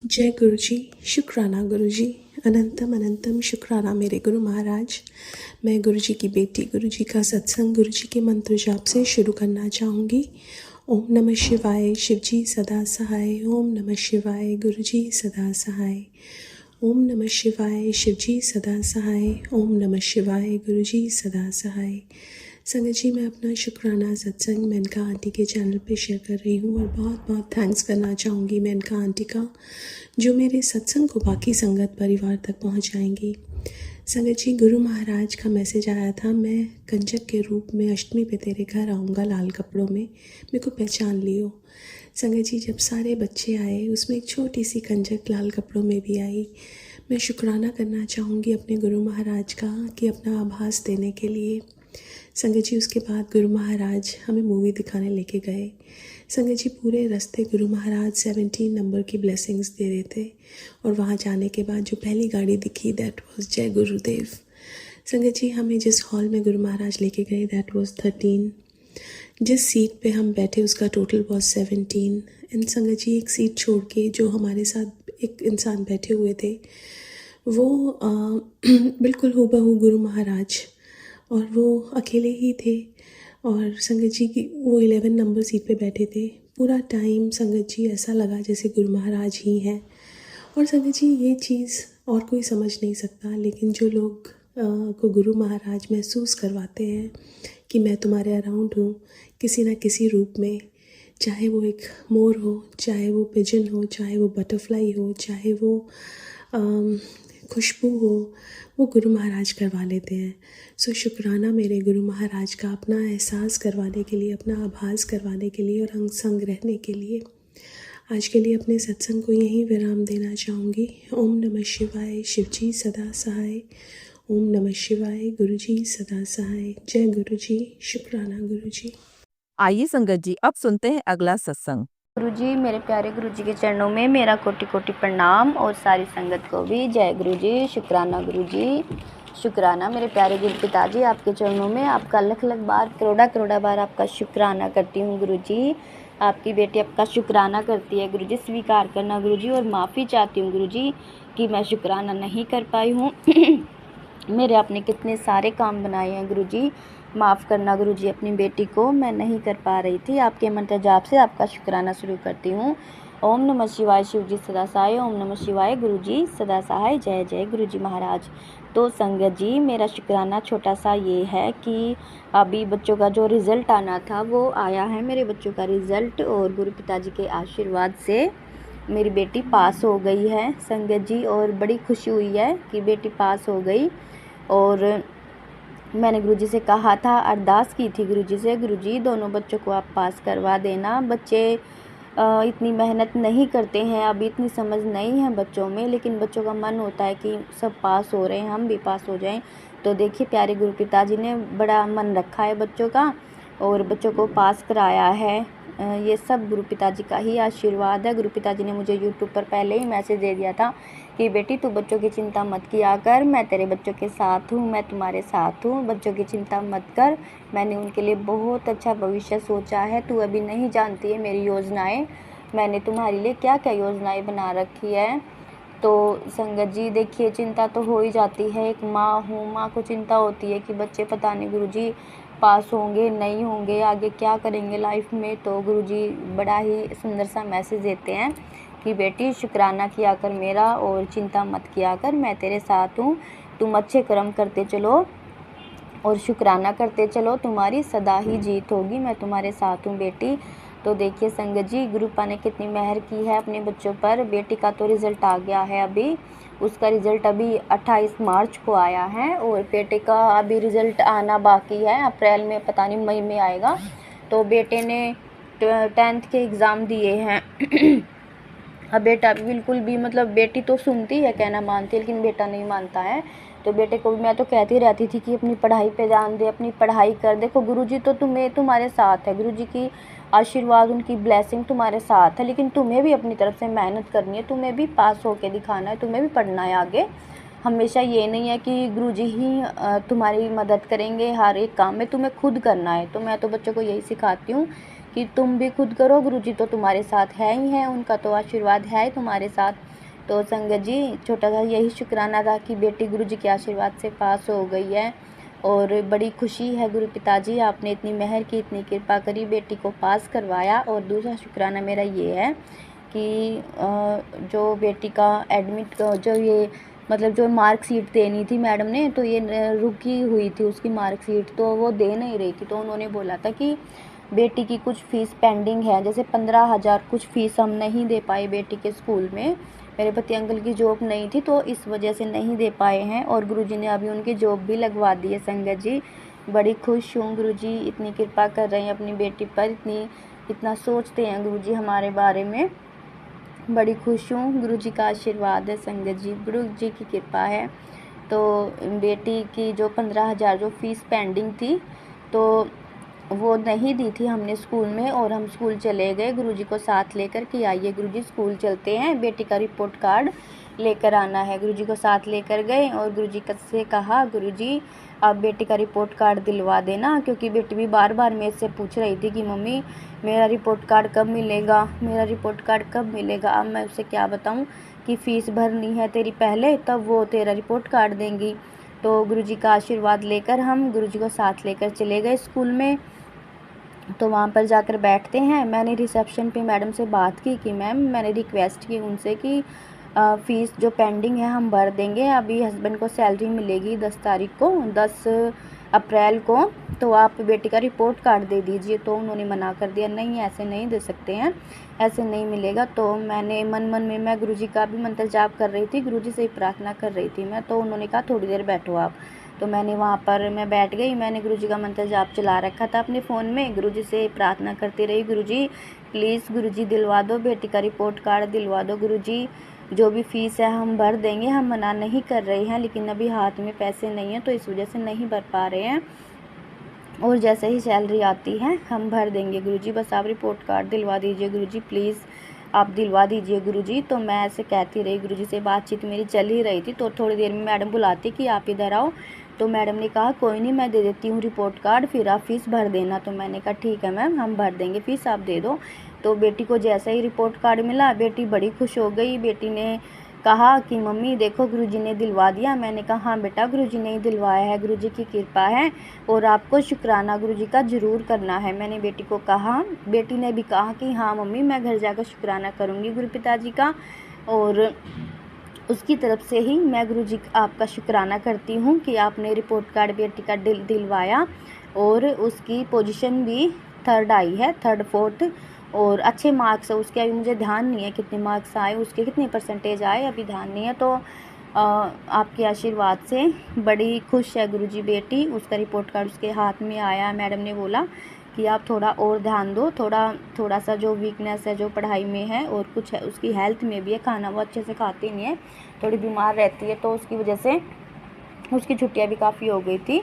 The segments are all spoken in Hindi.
जय गुरु जी, शुक्राना गुरु जी, अनंतम अनंतम शुक्राना मेरे गुरु महाराज। मैं गुरु जी की बेटी गुरु जी का सत्संग गुरु जी के मंत्र जाप से शुरू करना चाहूँगी। ओम नमः शिवाय, शिव जी सदा सहाय। ओम नमः शिवाय, गुरु जी सदा सहाय। ओम नमः शिवाय, शिव जी सदा सहाय। ओम नमः शिवाय, गुरु जी सदा सहाय। संगत जी, मैं अपना शुक्राना सत्संग मेनका आंटी के चैनल पे शेयर कर रही हूँ और बहुत बहुत थैंक्स करना चाहूँगी मेनका आंटी का, जो मेरे सत्संग को बाकी संगत परिवार तक पहुँचाएंगी। संगत जी, गुरु महाराज का मैसेज आया था, मैं कंजक के रूप में अष्टमी पे तेरे घर आऊँगा लाल कपड़ों में, मेरे को पहचान लियो। संगत जी, जब सारे बच्चे आए उसमें एक छोटी सी कंजक लाल कपड़ों में भी आई। मैं शुक्राना करना चाहूँगी अपने गुरु महाराज का कि अपना आभास देने के लिए। संगत जी, उसके बाद गुरु महाराज हमें मूवी दिखाने लेके गए। संगत जी, पूरे रास्ते गुरु महाराज 17 नंबर की ब्लेसिंग्स दे रहे थे और वहाँ जाने के बाद जो पहली गाड़ी दिखी दैट वाज जय गुरुदेव। संगत जी, हमें जिस हॉल में गुरु महाराज लेके गए दैट वाज 13। जिस सीट पे हम बैठे उसका टोटल वाज 17। एंड संगत जी, एक सीट छोड़ के जो हमारे साथ एक इंसान बैठे हुए थे वो बिल्कुल हूबहू गुरु महाराज, और वो अकेले ही थे। और संगत जी की वो 11 नंबर सीट पे बैठे थे। पूरा टाइम संगत जी ऐसा लगा जैसे गुरु महाराज ही हैं। और संगत जी, ये चीज़ और कोई समझ नहीं सकता, लेकिन जो लोग को गुरु महाराज महसूस करवाते हैं कि मैं तुम्हारे अराउंड हूँ किसी ना किसी रूप में, चाहे वो एक मोर हो, चाहे वो पिजन हो, चाहे वो बटरफ्लाई हो, चाहे वो खुशबू हो, वो गुरु महाराज करवा लेते हैं। सो शुक्राना मेरे गुरु महाराज का, अपना एहसास करवाने के लिए, अपना आभास करवाने के लिए और अंग संग रहने के लिए। आज के लिए अपने सत्संग को यहीं विराम देना चाहूँगी। ओम नमः शिवाय, शिव जी सदा सहाय। ओम नमः शिवाय, गुरु जी सदा सहाय। जय गुरु जी, शुक्राना गुरु जी। आइए संगत जी, अब सुनते हैं अगला सत्संग। गुरु जी, मेरे प्यारे गुरु जी के चरणों में मेरा कोटि कोटि प्रणाम और सारी संगत को भी जय गुरु जी, शुक्राना गुरु जी, शुक्राना मेरे प्यारे गुरु पिताजी। आपके चरणों में आपका लख लख बार, करोड़ा करोड़ा बार आपका शुक्राना करती हूँ गुरु जी। आपकी बेटी आपका शुक्राना करती है गुरु जी, स्वीकार करना गुरु जी, और माफ़ी चाहती हूँ गुरु जी कि मैं शुक्राना नहीं कर पाई हूँ। मेरे आपने कितने सारे काम बनाए हैं गुरु जी, माफ़ करना गुरु जी, अपनी बेटी को मैं नहीं कर पा रही थी। आपके मंत्र जाप से आपका शुक्राना शुरू करती हूँ। ओम नमः शिवाय, शिव जी सदा सहाय। ओम नमः शिवाय, गुरु जी सदा सहाय। जय जय गुरु जी महाराज। तो संगत जी, मेरा शुक्राना छोटा सा ये है कि अभी बच्चों का जो रिज़ल्ट आना था वो आया है, मेरे बच्चों का रिज़ल्ट, और गुरु पिताजी के आशीर्वाद से मेरी बेटी पास हो गई है संगत जी, और बड़ी खुशी हुई है कि बेटी पास हो गई। और मैंने गुरुजी से कहा था, अरदास की थी गुरुजी से, गुरुजी दोनों बच्चों को आप पास करवा देना। बच्चे इतनी मेहनत नहीं करते हैं, अभी इतनी समझ नहीं है बच्चों में, लेकिन बच्चों का मन होता है कि सब पास हो रहे हैं, हम भी पास हो जाएं। तो देखिए, प्यारे गुरु पिताजी ने बड़ा मन रखा है बच्चों का और बच्चों को पास कराया है। ये सब गुरु पिताजी का ही आशीर्वाद है। गुरु पिताजी ने मुझे यूट्यूब पर पहले ही मैसेज दे दिया था कि बेटी तू बच्चों की चिंता मत किया कर, मैं तेरे बच्चों के साथ हूँ, मैं तुम्हारे साथ हूँ, बच्चों की चिंता मत कर, मैंने उनके लिए बहुत अच्छा भविष्य सोचा है, तू अभी नहीं जानती है मेरी योजनाएं, मैंने तुम्हारे लिए क्या क्या योजनाएं बना रखी है। तो संगत जी देखिए, चिंता तो हो ही जाती है, एक माँ हूँ, माँ को चिंता होती है कि बच्चे पता नहीं गुरुजी पास होंगे नहीं होंगे, आगे क्या करेंगे लाइफ में। तो गुरुजी बड़ा ही सुंदर सा मैसेज देते हैं कि बेटी शुक्राना किया कर मेरा और चिंता मत किया कर, मैं तेरे साथ हूँ, तुम अच्छे कर्म करते चलो और शुक्राना करते चलो, तुम्हारी सदा ही जीत होगी, मैं तुम्हारे साथ हूँ बेटी। तो देखिए संगत जी, गुरुपा ने कितनी मेहर की है अपने बच्चों पर। बेटी का तो रिज़ल्ट आ गया है, अभी उसका रिज़ल्ट अभी 28 मार्च को आया है और बेटे का अभी रिज़ल्ट आना बाकी है, अप्रैल में पता नहीं मई में आएगा। तो बेटे ने 10th के एग्ज़ाम दिए हैं। अब बेटा बिल्कुल भी, मतलब बेटी तो सुनती है, कहना मानती है, लेकिन बेटा नहीं मानता है। तो बेटे को भी मैं तो कहती रहती थी कि अपनी पढ़ाई पे ध्यान दे, अपनी पढ़ाई कर। देखो गुरुजी तो तुम्हारे साथ है, गुरुजी की आशीर्वाद, उनकी ब्लेसिंग तुम्हारे साथ है, लेकिन तुम्हें भी अपनी तरफ से मेहनत करनी है, तुम्हें भी पास होके दिखाना है, तुम्हें भी पढ़ना है आगे। हमेशा ये नहीं है कि गुरुजी ही तुम्हारी मदद करेंगे, हर एक काम में तुम्हें खुद करना है। तो मैं तो बच्चों को यही सिखाती हूँ कि तुम भी खुद करो, गुरुजी तो तुम्हारे साथ है ही है, उनका तो आशीर्वाद है ही तुम्हारे साथ। तो संगत जी छोटा सा यही शुक्राना था कि बेटी गुरुजी के आशीर्वाद से पास हो गई है और बड़ी खुशी है गुरु पिताजी, आपने इतनी मेहर की, इतनी कृपा करी, बेटी को पास करवाया। और दूसरा शुक्राना मेरा ये है कि जो बेटी का एडमिट जो ये मतलब जो मार्कशीट देनी थी मैडम ने, तो ये रुकी हुई थी उसकी मार्कशीट, तो वो दे नहीं रही थी। तो उन्होंने बोला था कि बेटी की कुछ फ़ीस पेंडिंग है, जैसे 15,000 कुछ फ़ीस हम नहीं दे पाए बेटी के स्कूल में। मेरे पति अंकल की जॉब नहीं थी तो इस वजह से नहीं दे पाए हैं, और गुरुजी ने अभी उनकी जॉब भी लगवा दी है। संगत जी बड़ी खुश हूँ, गुरुजी इतनी कृपा कर रहे हैं अपनी बेटी पर, इतना सोचते हैं गुरुजी हमारे बारे में। बड़ी खुश हूँ, गुरुजी का आशीर्वाद है संगत जी, गुरुजी की कृपा है। तो बेटी की जो 15,000 जो फ़ीस पेंडिंग थी तो वो नहीं दी थी हमने स्कूल में, और हम स्कूल चले गए गुरुजी को साथ लेकर कि आइए गुरुजी स्कूल चलते हैं, बेटी का रिपोर्ट कार्ड लेकर आना है। गुरुजी को साथ लेकर गए और गुरुजी से कहा, गुरुजी आप बेटी का रिपोर्ट कार्ड दिलवा देना, क्योंकि बेटी भी बार बार मेरे से पूछ रही थी कि मम्मी मेरा रिपोर्ट कार्ड कब मिलेगा, मेरा रिपोर्ट कार्ड कब मिलेगा। अब मैं उसे क्या बताऊं कि फ़ीस भरनी है तेरी पहले, तब वो तेरा रिपोर्ट कार्ड देंगी। तो गुरुजी का आशीर्वाद लेकर हम गुरुजी को साथ लेकर चले गए स्कूल में। तो वहाँ पर जाकर बैठते हैं, मैंने रिसेप्शन पे मैडम से बात की कि मैम मैंने रिक्वेस्ट की उनसे कि फ़ीस जो पेंडिंग है हम भर देंगे, अभी हस्बैंड को सैलरी मिलेगी 10 तारीख को, 10 अप्रैल को, तो आप बेटी का रिपोर्ट कार्ड दे दीजिए। तो उन्होंने मना कर दिया, नहीं ऐसे नहीं दे सकते हैं, ऐसे नहीं मिलेगा। तो मैंने मन मन में मैं गुरुजी का भी मंत्र जाप कर रही थी, गुरुजी से ही प्रार्थना कर रही थी मैं। तो उन्होंने कहा थोड़ी देर बैठो आप। तो मैंने वहाँ पर मैं बैठ गई, मैंने गुरुजी का मंत्र जाप चला रखा था अपने फ़ोन में, गुरुजी से प्रार्थना करती रही, गुरुजी प्लीज़ गुरुजी दिलवा दो बेटी का रिपोर्ट कार्ड, दिलवा दो गुरुजी, जो भी फ़ीस है हम भर देंगे, हम मना नहीं कर रहे हैं, लेकिन अभी हाथ में पैसे नहीं हैं तो इस वजह से नहीं भर पा रहे हैं, और जैसे ही सैलरी आती है हम भर देंगे गुरुजी, बस आप रिपोर्ट कार्ड दिलवा दीजिए गुरुजी, प्लीज़ आप दिलवा दीजिए गुरुजी। तो मैं ऐसे कहती रही, गुरुजी से बातचीत मेरी चल ही रही थी। तो थोड़ी देर में मैडम बुलाती कि आप इधर आओ। तो मैडम ने कहा कोई नहीं मैं दे देती हूँ रिपोर्ट कार्ड, फिर आप फ़ीस भर देना। तो मैंने कहा ठीक है मैम हम भर देंगे फ़ीस, आप दे दो। तो बेटी को जैसे ही रिपोर्ट कार्ड मिला बेटी बड़ी खुश हो गई। बेटी ने कहा कि मम्मी देखो गुरुजी ने दिलवा दिया। मैंने कहा हाँ बेटा गुरुजी ने ही दिलवाया है, गुरुजी की कृपा है, और आपको शुक्राना गुरुजी का ज़रूर करना है, मैंने बेटी को कहा। बेटी ने भी कहा कि हाँ मम्मी मैं घर जाकर शुक्राना करूँगी गुरु पिताजी का, और उसकी तरफ से ही मैं गुरुजी आपका शुक्राना करती हूँ कि आपने रिपोर्ट कार्ड बेटी का दिलवाया, और उसकी पोजीशन भी 3rd आई है, 3rd 4th, और अच्छे मार्क्स है उसके। अभी मुझे ध्यान नहीं है कितने मार्क्स आए उसके, कितनी परसेंटेज आए अभी ध्यान नहीं है। तो आपके आशीर्वाद से बड़ी खुश है गुरुजी बेटी, उसका रिपोर्ट कार्ड उसके हाथ में आया। मैडम ने बोला कि आप थोड़ा और ध्यान दो, थोड़ा सा जो वीकनेस है जो पढ़ाई में है और कुछ है उसकी हेल्थ में भी है, खाना वो अच्छे से खाती नहीं है, थोड़ी बीमार रहती है, तो उसकी वजह से उसकी छुट्टियाँ भी काफ़ी हो गई थी।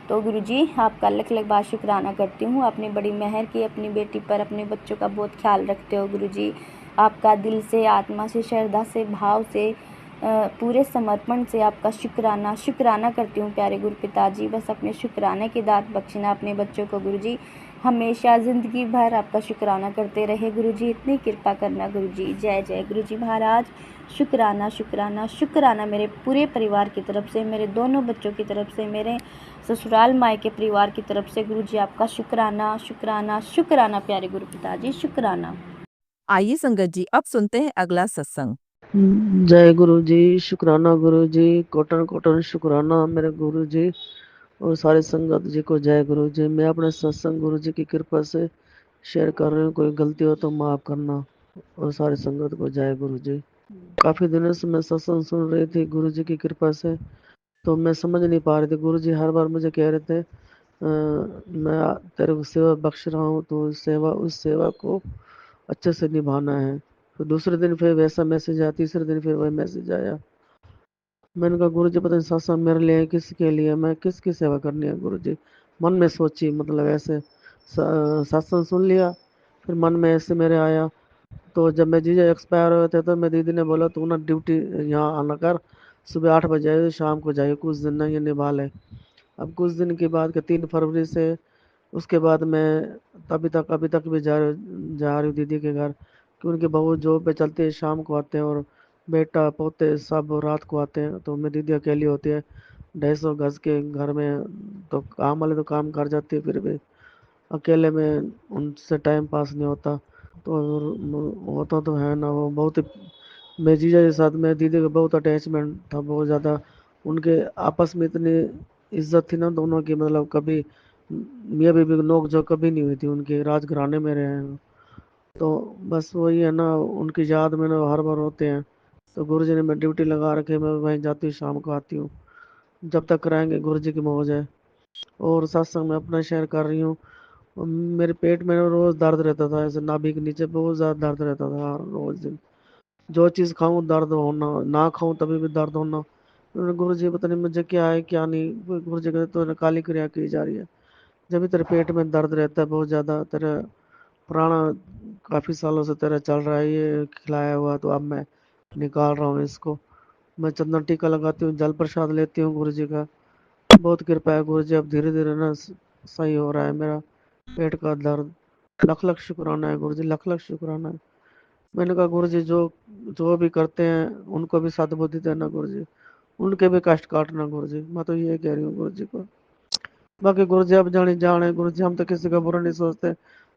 तो गुरुजी आपका लख लख बार शुक्राना करती हूँ, आपने बड़ी मेहर की अपनी बेटी पर, अपने बच्चों का बहुत ख्याल रखते हो गुरुजी। आपका दिल से, आत्मा से, श्रद्धा से, भाव से, पूरे समर्पण से आपका शुक्राना करती हूँ प्यारे गुरु पिताजी। बस अपने शुक्राने की दात बख्शना अपने बच्चों को गुरुजी, हमेशा ज़िंदगी भर आपका शुक्राना करते रहे गुरुजी, इतनी कृपा करना गुरुजी। जय जय गुरुजी महाराज। शुक्राना शुक्राना शुक्राना मेरे पूरे परिवार की तरफ से, मेरे दोनों बच्चों की तरफ से, मेरे ससुराल मायके परिवार की तरफ से गुरुजी आपका शुक्राना शुक्राना शुक्राना प्यारे गुरु पिताजी, शुक्राना। आइए संगत जी अब सुनते हैं अगला सत्संग। जय गुरु जी, शुक्राना गुरु जी, कोटन कोटन शुक्राना मेरे गुरु जी और सारे संगत जी को जय गुरु जी। मैं अपने सत्संग गुरु जी की कृपा से शेयर कर रही हूँ, कोई गलती हो तो माफ़ करना, और सारे संगत को जय गुरु जी। काफ़ी दिनों से मैं सत्संग सुन रही थी गुरु जी की कृपा से, तो मैं समझ नहीं पा रही थी। गुरु जी हर बार मुझे कह रहे थे मैं तेरे को सेवा बख्श रहा हूँ, तो उस सेवा को अच्छे से निभाना है। तो दूसरे दिन फिर वैसा मैसेज आया, तीसरे दिन फिर वही मैसेज आया। मैंने कहा गुरु जी पता नहीं सत्संग मेरे लिए किसके लिए, मैं किसकी सेवा करनी है गुरु जी। मन में सोची, मतलब ऐसे सत्संग सुन लिया, फिर मन में ऐसे मेरे आया। तो जब मैं जीजा एक्सपायर हुए थे तो मैं दीदी ने बोला तू ना ड्यूटी यहाँ आना कर, सुबह 8 बजे आए शाम को जाइए, कुछ दिन ना ये निभा ले। अब कुछ दिन के बाद के 3 फरवरी से उसके बाद मैं अभी तक भी जा रही हूँ दीदी के घर, कि उनके बहू जॉब पे चलते हैं, शाम को आते हैं और बेटा पोते सब रात को आते हैं, तो मेरी दीदी अकेली होती है 250 गज के घर में, तो काम वाले तो काम कर जाती है, फिर भी अकेले में उनसे टाइम पास नहीं होता। तो होता तो है ना, वो बहुत ही मेरे जीजा के साथ मेरे दीदी का बहुत अटैचमेंट था, बहुत ज़्यादा। उनके आपस में इतनी इज्जत थी ना दोनों की, मतलब कभी मियाँ बीवी की नोक झोंक कभी नहीं हुई थी उनके, राजघराने में रहे हैं। तो बस वही है ना, उनकी याद में ना हर बार होते हैं। तो गुरु जी ने मैं ड्यूटी लगा रखे, मैं वहीं जाती हूँ, शाम को आती हूँ, जब तक कराएंगे गुरु जी की मौज है। और सत्संग में अपना शेयर कर रही हूँ। और मेरे पेट में रोज दर्द रहता था, ऐसे नाभि के नीचे बहुत ज़्यादा दर्द रहता था हर रोज दिन। जो चीज़ खाऊं दर्द होना, ना खाऊं तभी भी दर्द होना। गुरु जी पता नहीं मुझे क्या है क्या नहीं, गुरु जी कहते तो काली क्रिया की जा रही है। जब भी तेरे पेट में दर्द रहता है बहुत ज़्यादा, तेरे पुराना काफ़ी सालों से तेरा चल रहा है ये खिलाया हुआ, तो अब मैं निकाल रहा हूँ इसको। मैं चंदन टीका लगाती हूँ, जल प्रसाद लेती हूँ गुरु जी का। बहुत कृपा है गुरु जी, अब धीरे धीरे ना सही हो रहा है मेरा पेट का दर्द। लख लख शुक्राना है गुरु जी, लख लख शुक्राना है। मैंने कहा गुरु जी, जो जो भी करते हैं उनको भी सद्बुद्धि देना गुरु जी, उनके भी कष्ट काटना गुरु जी, मैं तो ये कह रही हूँ गुरु जी को। बाकी गुरु जी अब जाने जाने गुरु जी, हम तो किसी का बुरा नहीं सोचते,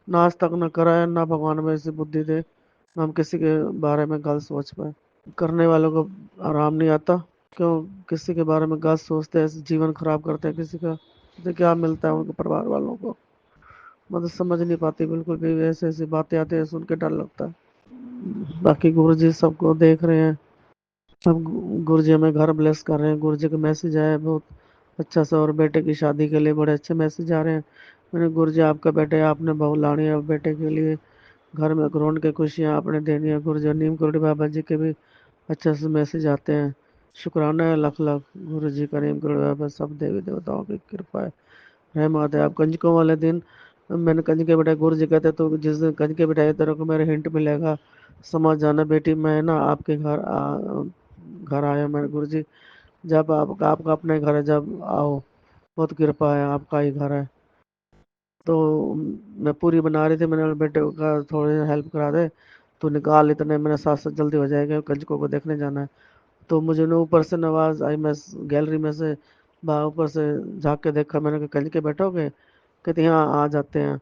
ना आज तक ना कराया, ना भगवान में ऐसी बुद्धि दे ना हम किसी के बारे में गलत सोच पाए। करने वालों को आराम नहीं आता, क्यों किसी के बारे में गलत सोचते हैं, जीवन खराब करते हैं किसी का, तो क्या मिलता है उनके परिवार वालों को। मतलब समझ नहीं पाती बिल्कुल भी, ऐसी ऐसी बातें आती है सुन के डर लगता है। बाकी गुरु जी सबको देख रहे हैं। अब गुरु जी हमें घर ब्लेस कर रहे हैं, गुरु जी का मैसेज आया है बहुत अच्छा सा, और बेटे की शादी के लिए बड़े अच्छे मैसेज आ रहे हैं। मैंने गुरु जी आपका बेटे, आपने बहू लानी है, बेटे के लिए घर में ग्रोन के खुशियाँ आपने देनी है। गुरु जी नीम करोड़ी बाबा जी के भी अच्छे से मैसेज आते हैं। शुक्राना है लख लख गुरु जी का, नीम करोड़ी बाबा सब देवी देवताओं की कृपा है, रहमत है। आप कंजकों वाले दिन मैंने कंजके बिठाए, गुरु जी कहते तो जिस दिन कंजके बिठाए तेरे को मेरे हिंट मिलेगा, समझ जाना बेटी, मैं ना आपके घर आया मैं गुरु जी, जब आपका अपने घर है, जब आओ, बहुत कृपा है, आपका ही घर है। तो मैं पूरी बना रही थी, मैंने बोला, बेटे का थोड़ी हेल्प करा दे, तो निकाल इतने, मेरे साथ साथ जल्दी हो जाएगा, कंजकों को देखने जाना है। तो मुझे ना ऊपर से आवाज आई, मैं गैलरी में से बाहर ऊपर से झाँक के देखा, मैंने कहा कंजके बैठोगे, कहते हाँ आ जाते हैं।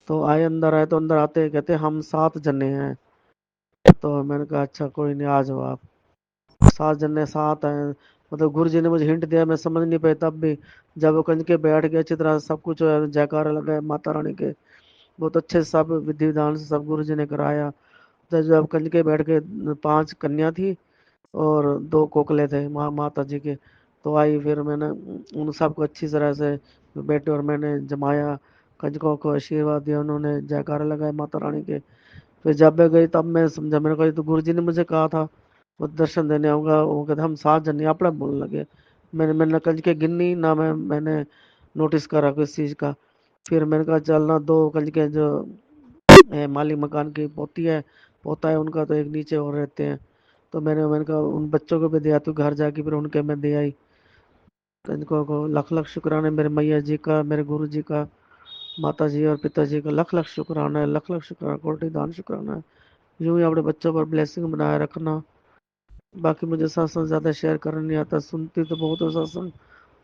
तो आए, अंदर आए, तो अंदर आते ही कहते हम 7 जने हैं। तो मैंने कहा अच्छा कोई नहीं, आ जाओ आप। 7 जने 7 हैं, मतलब गुरु जी ने मुझे हिंट दिया, मैं समझ नहीं पाई तब भी। जब वो कंजके बैठ गए अच्छी तरह, सब कुछ जयकारा लगा माता रानी के, बहुत अच्छे से सब विधि विधान से सब गुरु जी ने कराया। तो जब कंजके बैठ के 5 कन्या थी और 2 कोकले थे माता जी के। तो आई, फिर मैंने उन सबको अच्छी तरह से बेटे और मैंने जमाया, कंजकों को आशीर्वाद दिया, उन्होंने जयकारा लगाए माता रानी के। फिर जब मैं गई तब मैं समझा, मैंने कहा ये तो गुरु जी ने मुझे कहा था वो दर्शन देने आऊंगा, वो कहते हम 7 जन नहीं, अपना बोलने लगे। मैंने कंजके गिननी ना, मैंने नोटिस करा किस चीज़ का। फिर मैंने कहा चल ना, 2 कंजके जो मालिक मकान की पोती है पोता है उनका, तो एक नीचे और रहते हैं। तो मैंने कहा उन बच्चों को भी दिया, तू घर जाके फिर उनके मैं दे आई। तो इनको को लख लख शुक्राना है मेरे मैया जी का, मेरे गुरु जी का, माता जी और पिताजी का लख लख शुक्राना है, लख लख शुक्राना, कोटि दान शुक्राना है। यूं ही अपने बच्चों पर ब्लेसिंग बनाए रखना। बाकी मुझे सत्संग ज़्यादा शेयर करना नहीं आता, सुनती तो बहुत हो सत्संग,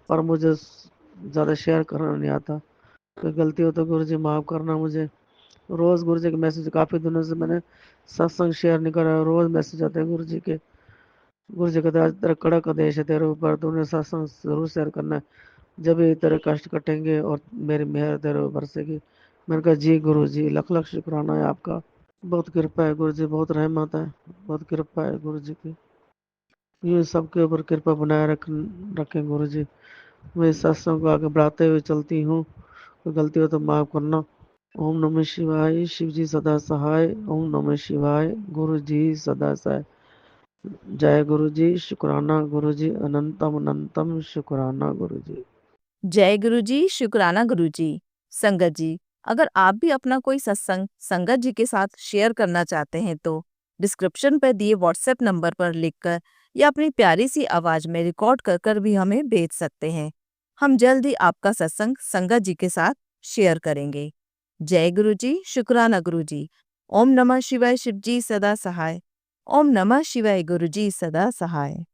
पर मुझे ज़्यादा शेयर करना नहीं आता। कोई गलती हो तो गुरु जी माफ़ करना मुझे। रोज़ गुरु जी के मैसेज, काफ़ी दिनों से मैंने सत्संग शेयर नहीं करा, रोज़ मैसेज आते हैं गुरु जी के। गुरु जी कहते आज तेरा कड़क आदेश है तेरे ऊपर, तूने सत्संग जरूर शेयर करना है, जब ये तेरे कष्ट कटेंगे और मेरी मेहर तेरे ऊपर बरसेगी। मैंने कहा जी गुरु जी, लख लख शुक्राना है आपका, बहुत कृपा है गुरु जी, बहुत रहमत है, बहुत कृपा है गुरु जी की। यूँ सबके ऊपर कृपा बनाए रखें गुरु जी। मैं इस सत्संग को आगे बढ़ाते हुए चलती हूँ, कोई गलती हो तो माफ़ करना। ओम नमः शिवाय, शिव जी सदा सहाय, ओम नमः शिवाय, गुरु जी सदा सहाय। जय गुरु जी, शुक्राना गुरु जी, अनंतम अनंतम शुक्राना गुरु जी। जय गुरु जी, शुक्राना गुरु जी। संगत जी, अगर आप भी अपना कोई सत्संग संगत जी के साथ शेयर करना चाहते हैं तो डिस्क्रिप्शन पर दिए व्हाट्सएप नंबर पर लिखकर या अपनी प्यारी सी आवाज में रिकॉर्ड कर कर भी हमें भेज सकते हैं। हम जल्द ही आपका सत्संग संगत जी के साथ शेयर करेंगे। जय गुरु जी, शुक्राना गुरु जी। ओम नमः शिवाय, शिव जी सदा सहाय। ओम नमः शिवाय गुरुजी सदा सहाय।